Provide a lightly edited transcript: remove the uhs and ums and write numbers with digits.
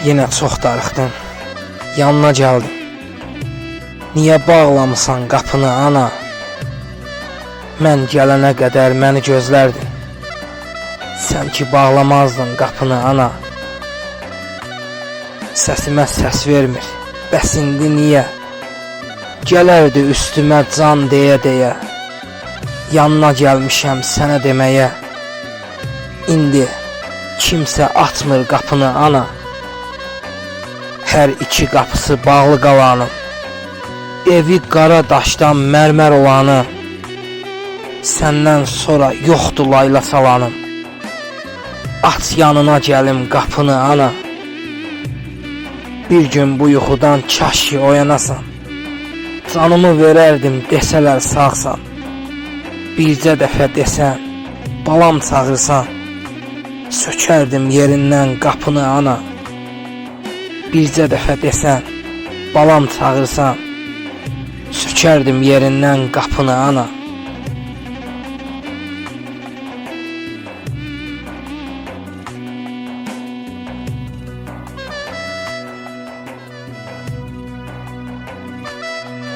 Yine çok darıxdın, yanına geldim. Niye bağlamısan qapını ana? Mən gələnə qədər məni gözlərdin. Sən ki bağlamazdın qapını ana. Səsimə səs vermir, bəs indi niyə? Gələrdi üstümə can deyə-deyə. Yanına gəlmişəm sənə deməyə. İndi kimsə atmır qapını ana. Hər iki qapısı bağlı qalanım. Evi qara daşdan mərmər olanı. Səndən sonra yoxdur layla salanım. Aç yanına gəlim qapını ana. Bir gün bu yuxudan kaş ki oyanasan. Canımı verərdim desələr sağsan. Bircə dəfə desən, balam çağırsan. Sökərdim yerindən qapını ana. Bircə dəfə desən, balam çağırsan. Sökərdim yerindən qapını ana.